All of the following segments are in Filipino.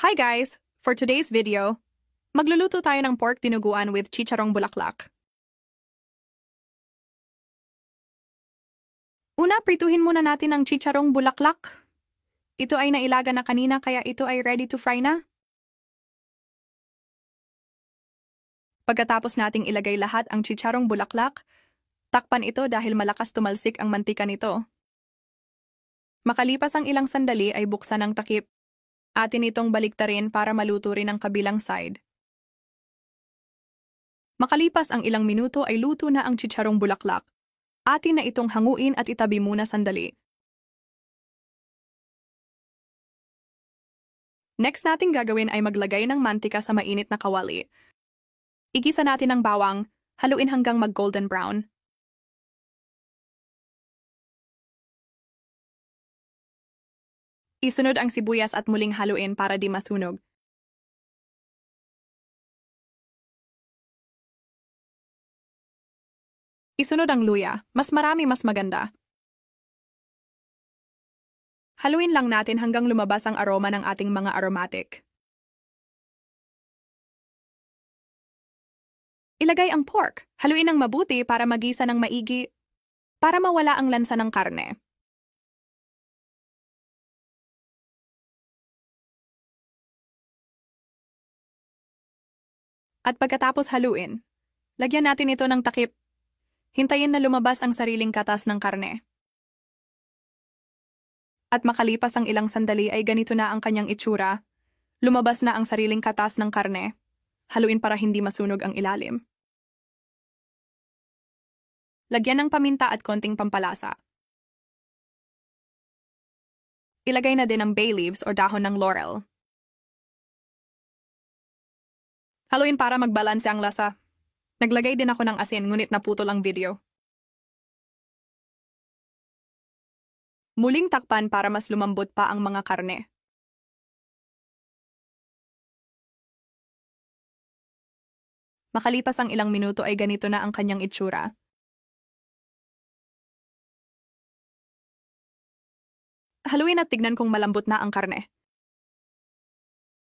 Hi guys! For today's video, magluluto tayo ng pork dinuguan with chicharong bulaklak. Una, prituhin muna natin ang chicharong bulaklak. Ito ay nailaga na kanina kaya ito ay ready to fry na. Pagkatapos nating ilagay lahat ang chicharong bulaklak, takpan ito dahil malakas tumalsik ang mantika nito. Makalipas ang ilang sandali ay buksan ang takip. Atin itong baliktarin para maluto rin ang kabilang side. Makalipas ang ilang minuto ay luto na ang chicharong bulaklak. Atin na itong hanguin at itabi muna sandali. Next nating gagawin ay maglagay ng mantika sa mainit na kawali. Igisa natin ang bawang, haluin hanggang mag-golden brown. Isunod ang sibuyas at muling haluin para di masunog. Isunod ang luya, mas marami mas maganda. Haluin lang natin hanggang lumabas ang aroma ng ating mga aromatic. Ilagay ang pork, haluin ng mabuti para magisa ng maigi, para mawala ang lansa ng karne. At pagkatapos haluin, lagyan natin ito ng takip. Hintayin na lumabas ang sariling katas ng karne. At makalipas ang ilang sandali ay ganito na ang kanyang itsura. Lumabas na ang sariling katas ng karne. Haluin para hindi masunog ang ilalim. Lagyan ng paminta at konting pampalasa. Ilagay na din ang bay leaves o dahon ng laurel. Haluin para magbalanse ang lasa. Naglagay din ako ng asin ngunit naputol ang video. Muling takpan para mas lumambot pa ang mga karne. Makalipas ang ilang minuto ay ganito na ang kanyang itsura. Haluin at tignan kung malambot na ang karne.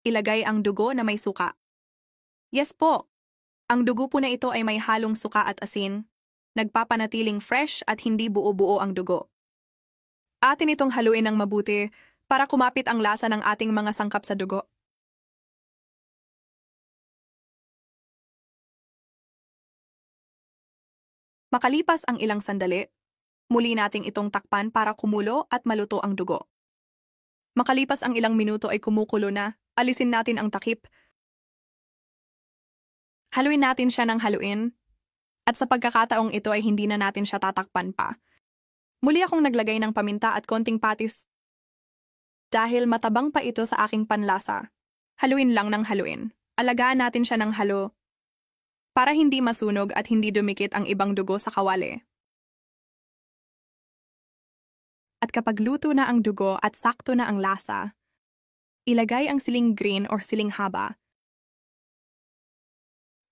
Ilagay ang dugo na may suka. Yes po, ang dugo po na ito ay may halong suka at asin, nagpapanatiling fresh at hindi buo-buo ang dugo. Atin itong haluin ng mabuti para kumapit ang lasa ng ating mga sangkap sa dugo. Makalipas ang ilang sandali, muli nating itong takpan para kumulo at maluto ang dugo. Makalipas ang ilang minuto ay kumukulo na, alisin natin ang takip. Haluin natin siya ng haluin, at sa pagkakataong ito ay hindi na natin siya tatakpan pa. Muli akong naglagay ng paminta at konting patis. Dahil matabang pa ito sa aking panlasa, haluin lang ng haluin. Alagaan natin siya ng halo para hindi masunog at hindi dumikit ang ibang dugo sa kawali. At kapag luto na ang dugo at sakto na ang lasa, ilagay ang siling green or siling haba.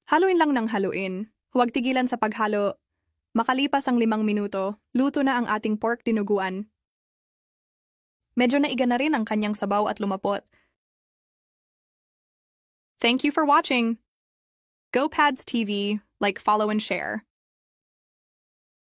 Haluin lang ng haluin, huwag tigilan sa paghalo. Makalipas ang 5 minuto, luto na ang ating pork dinuguan. Medyo naiga na rin ang kanyang sabaw at lumapot. Thank you for watching! Go Pads TV, like, follow and share.